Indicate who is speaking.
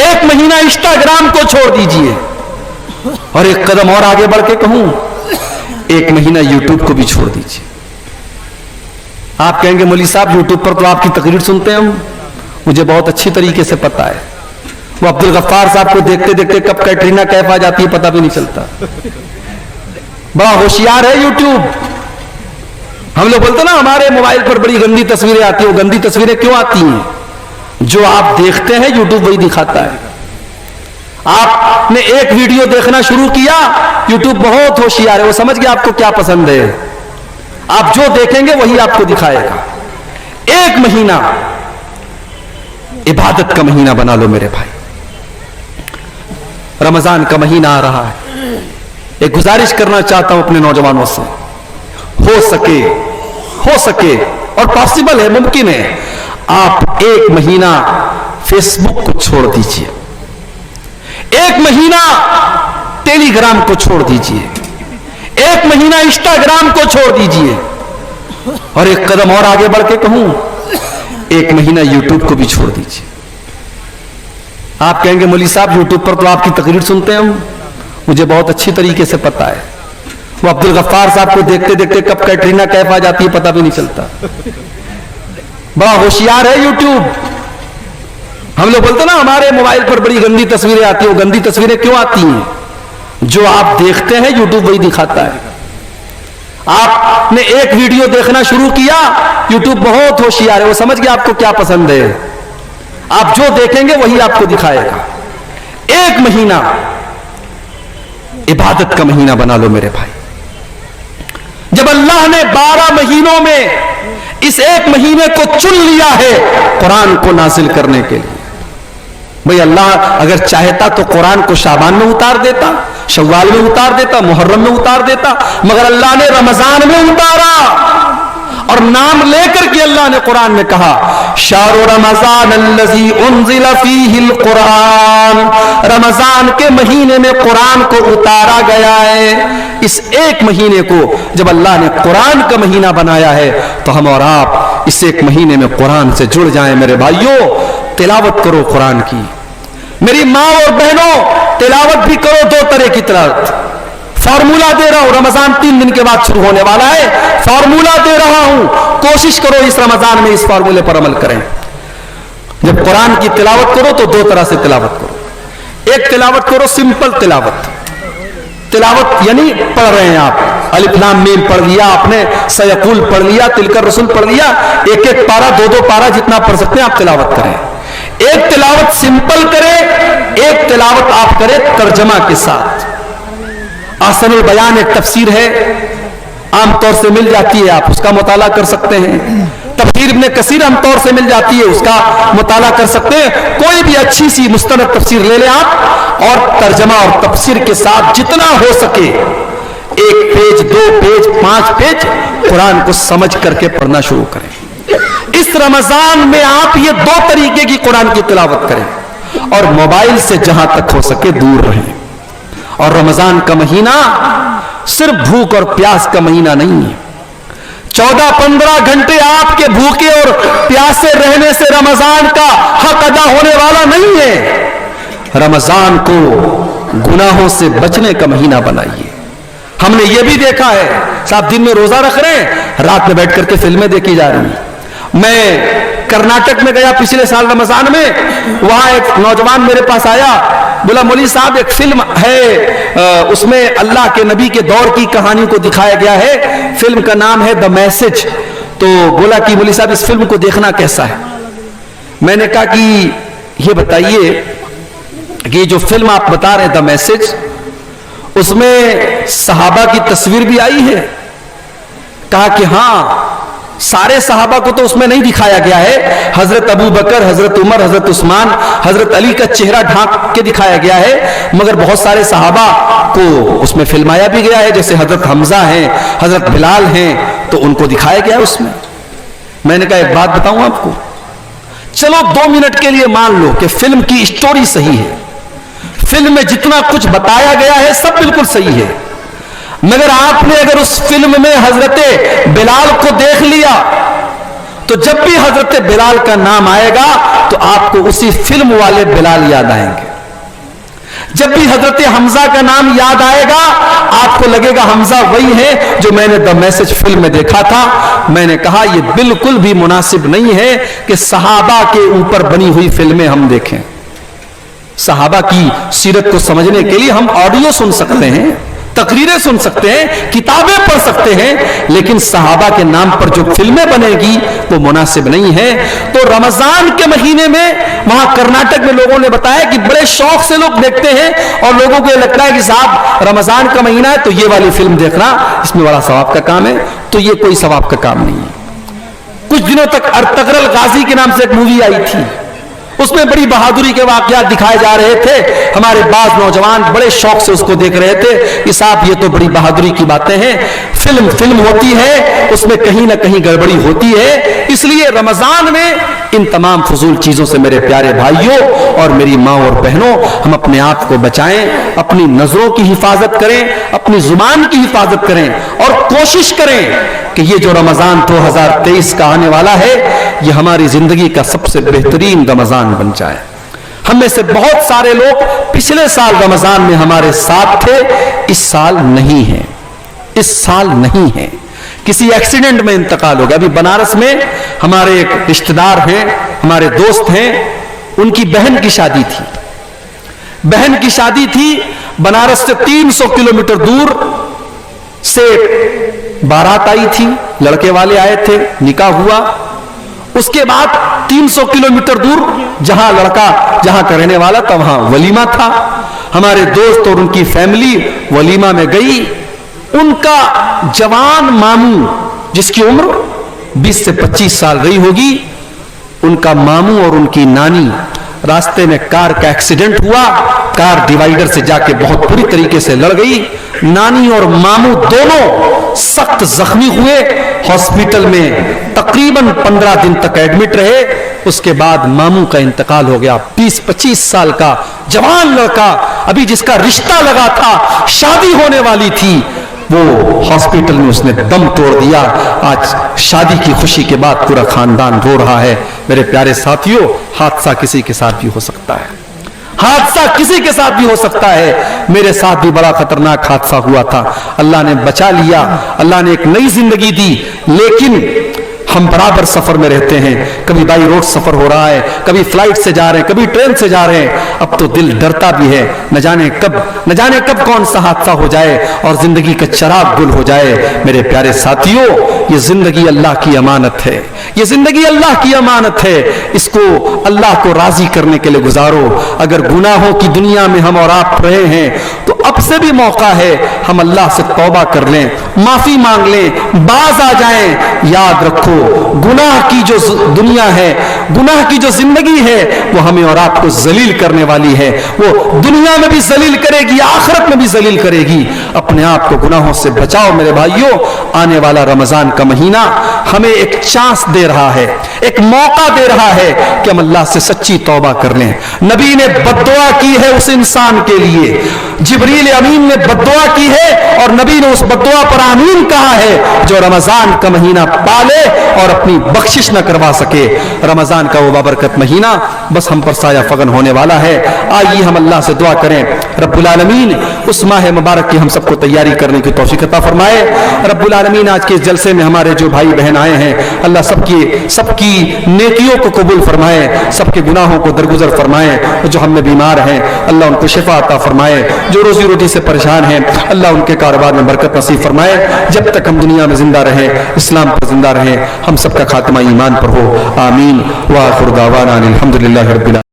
Speaker 1: एक महीना इंस्टाग्राम को छोड़ दीजिए, और एक कदम और आगे बढ़ के कहूं, एक महीना यूट्यूब को भी छोड़ दीजिए। आप कहेंगे मौलवी साहब यूट्यूब पर तो आपकी तकरीर सुनते हैं हम, मुझे बहुत अच्छी तरीके से पता है। वो अब्दुल गफ्फार साहब को देखते देखते कब कैटरीना कैफ आ जाती है पता भी नहीं चलता। बड़ा होशियार है यूट्यूब। हम लोग बोलते ना हमारे मोबाइल पर बड़ी गंदी तस्वीरें आती है, वो गंदी तस्वीरें क्यों आती हैं? जो आप देखते हैं यूट्यूब वही दिखाता है। आपने एक वीडियो देखना शुरू किया, यूट्यूब बहुत होशियार है, वो समझ गया आपको क्या पसंद है, आप जो देखेंगे वही आपको दिखाएगा। एक महीना इबादत का महीना बना लो मेरे भाई। रमजान का महीना आ रहा है, एक गुजारिश करना चाहता हूं अपने नौजवानों से, हो सके और पॉसिबल है, मुमकिन है, आप एक महीना फेसबुक को छोड़ दीजिए, एक महीना टेलीग्राम को छोड़ दीजिए, एक महीना इंस्टाग्राम को छोड़ दीजिए, और एक कदम और आगे बढ़ के कहूं, एक महीना यूट्यूब को भी छोड़ दीजिए। आप कहेंगे मौलवी साहब यूट्यूब पर तो आपकी तकरीर सुनते हैं हम, मुझे बहुत अच्छी तरीके से पता है। वो अब्दुल गफ्फार साहब को देखते देखते कब कैटरीना कैफ आ जाती है पता भी नहीं चलता। बड़ा होशियार है यूट्यूब। हम लोग बोलते ना हमारे मोबाइल पर बड़ी गंदी तस्वीरें आती है, वो गंदी तस्वीरें क्यों आती हैं? जो आप देखते हैं यूट्यूब वही दिखाता है। आपने एक वीडियो देखना शुरू किया, यूट्यूब बहुत होशियार है, वो समझ गया आपको क्या पसंद है, आप जो देखेंगे वही आपको दिखाएगा। एक महीना इबादत का महीना बना लो मेरे भाई। जब अल्लाह ने 12 महीनों में इस एक महीने को चुन लिया है कुरान को नाजिल करने के लिए, भाई अल्लाह अगर चाहता तो कुरान को शाबान में उतार देता, शव्वाल में उतार देता, मुहर्रम में उतार देता, मगर अल्लाह ने रमजान में उतारा। और नाम लेकर के अल्लाह ने कुरान में कहा, शाहरु रमजान अल्लज़ी उन्ज़िला फ़ीहिल कुरान, रमजान के महीने में कुरान को उतारा गया है। इस एक महीने को जब अल्लाह ने कुरान का महीना बनाया है तो हम और आप इस एक महीने में कुरान से जुड़ जाएं। मेरे भाइयों, तिलावत करो कुरान की। मेरी माँ और बहनों, तिलावत भी करो, 2 तरह की तिलावत। फॉर्मूला दे रहा हूं, रमजान 3 दिन के बाद शुरू होने वाला है, फॉर्मूला दे रहा हूं, कोशिश करो इस रमजान में इस फॉर्मूले पर अमल करें। जब कुरान की तिलावत करो तो 2 तरह से तिलावत करो। एक तिलावत करो सिंपल तिलावत, तिलावत यानी पढ़ रहे हैं आप, अलिफ लाम मीम पढ़ लिया आपने, सयकुल पढ़ लिया, तिलकर रसूल पढ़ लिया, एक एक पारा 2-2 पारा जितना पढ़ सकते हैं आप तिलावत करें। एक तिलावत सिंपल करें, एक तिलावत आप करें तर्जमा के साथ। आसनुल बयान एक तफसीर है, आमतौर से मिल जाती है, आप उसका मुताला कर सकते हैं। तफसीर इब्ने कसीर आमतौर से मिल जाती है, उसका मुताला कर सकते हैं। कोई भी अच्छी सी मुस्तनद तफसीर ले लें आप, और तर्जमा और तफसीर के साथ जितना हो सके 1 पेज 2 पेज 5 पेज कुरान को समझ करके पढ़ना शुरू करें। इस रमजान में आप ये 2 तरीके की कुरान की तिलावत करें, और मोबाइल से जहां तक हो सके दूर रहें। और रमजान का महीना सिर्फ भूख और प्यास का महीना नहीं है। 14-15 घंटे आपके भूखे और प्यासे रहने से रमजान का हक अदा होने वाला नहीं है। रमजान को गुनाहों से बचने का महीना बनाइए। हमने ये भी देखा है, साहब दिन में रोजा रख रहे हैं, रात में बैठ करके फिल्में देखी जा रही हैं। मैं कर्नाटक में गया पिछले साल रमजान में, वहां एक नौजवान मेरे पास आया, बोला मौलवी साहब एक फिल्म है, उसमें अल्लाह के नबी के दौर की कहानी को दिखाया गया है, फिल्म का नाम है द मैसेज। तो बोला कि मौलवी साहब इस फिल्म को देखना कैसा है? मैंने कहा कि ये बताइए कि जो फिल्म आप बता रहे हैं द मैसेज, उसमें सहाबा की तस्वीर भी आई है? कहा कि हाँ, सारे सहाबा को तो उसमें नहीं दिखाया गया है, हजरत अबू बकर, हजरत उमर, हजरत उस्मान, हजरत अली का चेहरा ढांक के दिखाया गया है, मगर बहुत सारे सहाबा को उसमें फिल्माया भी गया है, जैसे हजरत हमजा हैं, हजरत बिलाल हैं, तो उनको दिखाया गया है उसमें। मैंने कहा एक बात बताऊं आपको, चलो 2 मिनट के लिए मान लो कि फिल्म की स्टोरी सही है, फिल्म में जितना कुछ बताया गया है सब बिल्कुल सही है, मगर आपने अगर उस फिल्म में हजरत बिलाल को देख लिया تو جب بھی حضرت بلال کا نام آئے گا تو آپ کو اسی فلم والے بلال یاد آئیں گے. جب بھی حضرت حمزہ کا نام یاد آئے گا آپ کو لگے گا حمزہ وہی ہے جو میں نے دی میسج فلم میں دیکھا تھا. میں نے کہا یہ بالکل بھی مناسب نہیں ہے کہ صحابہ کے اوپر بنی ہوئی فلمیں ہم دیکھیں. صحابہ کی سیرت کو سمجھنے کے لیے ہم آڈیو سن سکتے ہیں, تقریریں سن سکتے ہیں, کتابیں پڑھ سکتے ہیں, لیکن صحابہ کے نام پر جو فلمیں بنے گی وہ مناسب نہیں ہے. تو رمضان کے مہینے میں وہاں کرناٹک میں لوگوں نے بتایا کہ بڑے شوق سے لوگ دیکھتے ہیں اور لوگوں کو یہ لگتا ہے کہ صاحب رمضان کا مہینہ ہے تو یہ والی فلم دیکھنا اس میں بڑا ثواب کا کام ہے. تو یہ کوئی ثواب کا کام نہیں ہے. کچھ دنوں تک ارطغرل غازی کے نام سے ایک مووی آئی تھی, اس میں بڑی بہادری کے واقعات دکھائے جا رہے تھے. ہمارے بعض نوجوان بڑے شوق سے اس کو دیکھ رہے تھے کہ صاحب یہ تو بڑی بہادری کی باتیں ہیں. فلم ہوتی ہے, اس میں کہیں نہ کہیں گڑبڑی ہوتی ہے. اس لیے رمضان میں ان تمام فضول چیزوں سے میرے پیارے بھائیوں اور میری ماں اور بہنوں ہم اپنے آپ کو بچائیں, اپنی نظروں کی حفاظت کریں, اپنی زبان کی حفاظت کریں اور کوشش کریں کہ یہ جو رمضان 2023 کا آنے والا ہے یہ ہماری زندگی کا سب سے بہترین رمضان بن جائے. ہم میں سے بہت سارے لوگ پچھلے سال رمضان میں ہمارے ساتھ تھے, اس سال نہیں ہیں, اس سال نہیں ہیں. کسی ایکسیڈنٹ میں انتقال ہو گیا. ابھی بنارس میں ہمارے ایک رشتہ دار ہیں, ہمارے دوست ہیں, ان کی بہن کی شادی تھی. بنارس سے 300 کلومیٹر دور سے بارات آئی تھی, لڑکے والے آئے تھے, نکاح ہوا. اس کے بعد 300 کلومیٹر دور جہاں کا رہنے والا تھا وہاں ولیمہ تھا. ہمارے دوست اور ان کی فیملی ولیمہ میں گئی. ان کا جوان ماموں جس کی عمر 20 سے 25 سال رہی ہوگی, ان کا ماموں اور ان کی نانی راستے میں کار کا ایکسیڈنٹ ہوا. کار ڈیوائیڈر سے جا کے بہت بری طریقے سے لڑ گئی. نانی اور ماموں دونوں سخت زخمی ہوئے, ہاسپٹل میں تقریباً 15 دن تک ایڈمٹ رہے. اس کے بعد ماموں کا انتقال ہو گیا. 20-25 سال کا جوان لڑکا, ابھی جس کا رشتہ لگا تھا, شادی ہونے والی تھی, وہ ہاسپٹل میں اس نے دم توڑ دیا. آج شادی کی خوشی کے بعد پورا خاندان رو رہا ہے. میرے پیارے ساتھیوں, حادثہ کسی کے ساتھ بھی ہو سکتا ہے, حادثہ کسی کے ساتھ بھی ہو سکتا ہے. میرے ساتھ بھی بڑا خطرناک حادثہ ہوا تھا, اللہ نے بچا لیا, اللہ نے ایک نئی زندگی دی. لیکن ہم برابر سفر میں رہتے ہیں, کبھی بائی روڈ سفر ہو رہا ہے, کبھی فلائٹ سے جا رہے ہیں, کبھی ٹرین سے جا رہے ہیں. اب تو دل ڈرتا بھی ہے, نہ جانے کب کون سا حادثہ ہو جائے اور زندگی کا چراغ گل ہو جائے. میرے پیارے ساتھیوں, یہ زندگی اللہ کی امانت ہے, یہ زندگی اللہ کی امانت ہے. اس کو اللہ کو راضی کرنے کے لیے گزارو. اگر گناہوں کی دنیا میں ہم اور آپ رہے ہیں تو اب سے بھی موقع ہے ہم اللہ سے توبہ کر لیں, معافی مانگ لیں, باز آ جائیں. یاد رکھو, گناہ کی جو دنیا ہے, گناہ کی جو زندگی ہے, وہ ہمیں اور آپ کو ذلیل کرنے والی ہے. وہ دنیا میں بھی ذلیل کرے گی, آخرت میں بھی ذلیل کرے گی. اپنے آپ کو گناہوں سے بچاؤ میرے بھائیوں. آنے والا رمضان کا مہینہ ہمیں ایک چانس دے رہا ہے, ایک موقع دے رہا ہے کہ ہم اللہ سے سچی توبہ کر لیں. نبی نے بد دعا کی ہے اس انسان کے لیے, جبریل امین نے بد دعا کی ہے اور نبی نے اس بد دعا پر آمین کہا ہے, جو رمضان کا مہینہ پالے اور اپنی بخشش نہ کروا سکے. رمضان کا وہ بابرکت مہینہ بس ہم پر سایہ فگن ہونے والا ہے. آئیے ہم اللہ سے دعا کریں, رب العالمین اس ماہ مبارک کی ہم سب کو تیاری کرنے کی توفیق عطا فرمائے. رب العالمین آج کے اس جلسے میں ہمارے جو بھائی بہن آئے ہیں, اللہ سب کی نیکیوں کو قبول فرمائے, سب کے گناہوں کو درگزر فرمائے. جو ہم میں بیمار ہیں اللہ ان کو شفا عطا فرمائے, جو روزی روٹی سے پریشان ہیں اللہ ان کے کاروبار میں برکت نصیب فرمائے. جب تک ہم دنیا میں زندہ رہیں, اسلام پر زندہ رہیں, ہم سب کا خاتمہ ایمان پر ہو. آمین. وآخر دعوانا الحمدللہ رب العالمین.